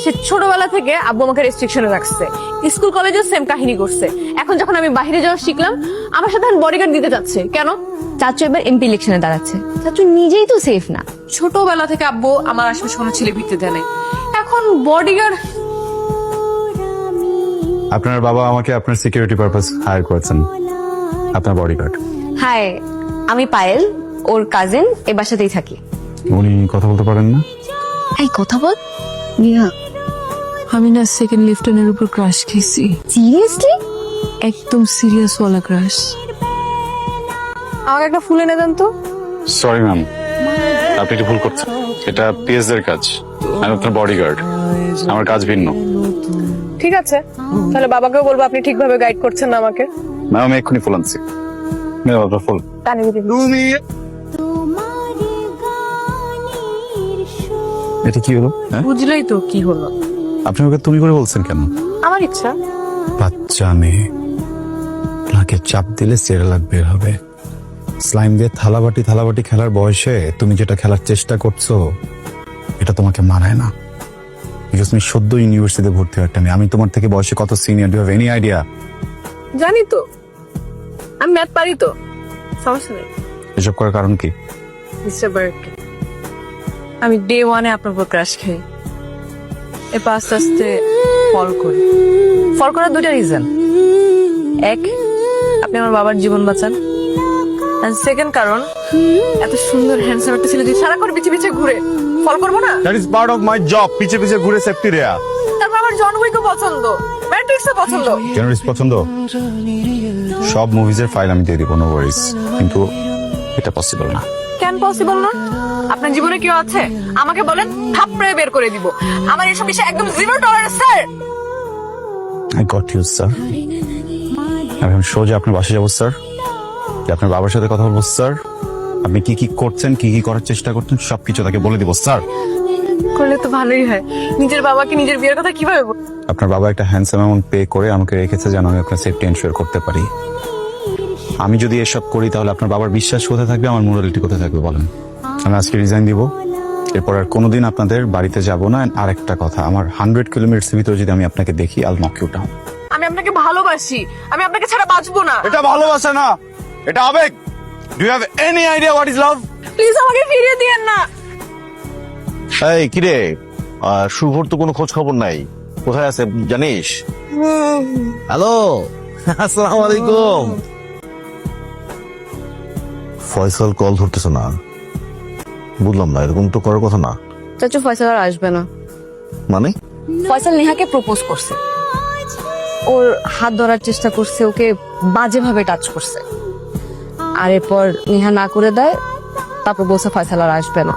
সে ছোটবেলা থেকে আব্বু আমাকে রেস্ট্রিকশনে রাখছে, স্কুল কলেজেও সেম কাহিনী করছে। এখন যখন আমি বাইরে যাওয়া শিখলাম, আমার সাথে বডিগার্ড দিতে যাচ্ছে। কেন? চাচু এবার এমপি ইলেকশনে দাঁড়াচ্ছে, চাচু নিজেই তো সেফ না। ছোটবেলা থেকে আব্বু আমার আশেপাশে কোনো ছেলে ভিড়তে দেয় নাই, এখন বডিগার্ড। আপনার বাবা আমাকে আপনার সিকিউরিটি পারপাস হায়ার করেছেন, আপনার বডিগার্ড। হাই, আমি পায়েল, ওর কাজিন, এ বাসাতেই থাকি। উনি কথা বলতে পারেন না? এই কথা বল। নিহা, আমি না সেকেন্ড লিফটেনের উপর ক্রাশ খেয়েছি, সিরিয়াসলি? একদম সিরিয়াস ওয়ালা ক্রাশ। আমাকে একটা ফুল এনে দেন তো। সরি ম্যাম, আপনি একটু ভুল করছেন। এটা পিএস এর কাজ, আমি আপনার বডিগার্ড, আমার কাজ ভিন্ন। ঠিক আছে, তাহলে বাবাকেও বলবো আপনি ঠিকভাবে গাইড করছেন না আমাকে। ম্যাম আমি এক্ষুনি ফুল আনছি। আপনার ফুল। তুমি এটা কি হলো? হ্যাঁ? বুঝলেই তো কি হলো। আপনি ওকে তুমি করে বলছেন কেন? আমার ইচ্ছা। বাচ্চা মেয়ে, নাকে চাপ দিলে সেরেলাক বের হবে। স্লাইম দিয়ে থালাবাটি খেলার বয়সে তুমি যেটা খেলার চেষ্টা করছো, এটা তোমাকে মানায় না। বিকজ তুমি সদ্য ইউনিভার্সিটিতে ভর্তি হওয়া একটা মেয়ে। আমি তোমার থেকে বয়সে কত senior, do have any idea? জানি তো, আমি ম্যাথ পারি তো, সমস্যা নেই। এসব করার কারণ কি? মিস্টার বার্ক, আমি ডে ওয়ানে আপনার উপর ক্রাশ খাই, এরপর আস্তে আস্তে ফল করি। ফল করার দুটা রিজন। এক, আপনি আমার বাবার জীবন বাঁচান। আর সেকেন্ড কারণ, এত সুন্দর হ্যান্ডসাম একটা ছেলে যদি সারাক্ষণ পিছে পিছে ঘুরে, ফল করবো না? That is part of my job, পিছে পিছে ঘুরে সেফটি রেয়া। তারপর আমার জন উইকও পছন্দ, ম্যাট্রিক্সও পছন্দ। জেনারিস পছন্দ? সব মুভিজের ফাইল আমি দিয়ে দিব, নো ওয়ারিজ, কিন্তু এটা পসিবল না। কেন পসিবল না? আপনার জীবনে কেউ আছে? আমাকে বলেন, থাপড়ে বের করে দিব। আমার এসব বিষয়ে একদম zero tolerance, sir. I got you sir. আমি সোজা আপনার বাসায় যাবো স্যার, আপনার বাবার সাথে কথা বলবো স্যার। আপনি কি কি করছেন, কি কি করার চেষ্টা করছেন, সবকিছু তাকে বলে দিব স্যার। করলে তো ভালোই হয়। নিজের বাবাকে নিজের বিয়ের কথা কিভাবে বল? আপনার বাবা একটা হ্যান্ডসাম অ্যামাউন্ট পে করে আমাকে রেখেছে যেন আমি আপনার সেফটি এনশিওর করতে পারি। আমি যদি এসব করি তাহলে আপনার বাবার বিশ্বাস কোথায় থাকবে, আমার মোরালিটি কোথায় থাকবে বলেন? আমি আজকে রিজাইন দিব, এরপর আর কোনোদিন আপনাদের বাড়িতে যাব না। আর একটা কথা, আমার 100 কিলোমিটার ভিতরে যদি আমি আপনাকে দেখি, আল নক ইউ ডাউন। আমি আপনাকে ভালোবাসি, আমি আপনাকে ছাড়া বাঁচবো না। এটা ভালোবাসা না, এটা আবেগ। Do you have any idea what is love? Please আমাকে ফিরিয়ে দিয়েন না। এই কিরে, শুভর তো কোনো খোঁজ খবর নাই, কোথায় আছে জানিস? হ্যালো, আসসালামু আলাইকুম। ফয়সাল কল ধরতেছে না, বুঝলাম না, এরকম তো করার কথা না। চাচু ফয়সাল আর আসবে না। মানে? ফয়সাল নেহাকে প্রপোজ করছে, ওর হাত ধরার চেষ্টা করছে, ওকে বাজেভাবে টাচ করছে। আর এরপর নেহা না করে দেয়, তারপর বলছে ফয়সাল আর আসবে না।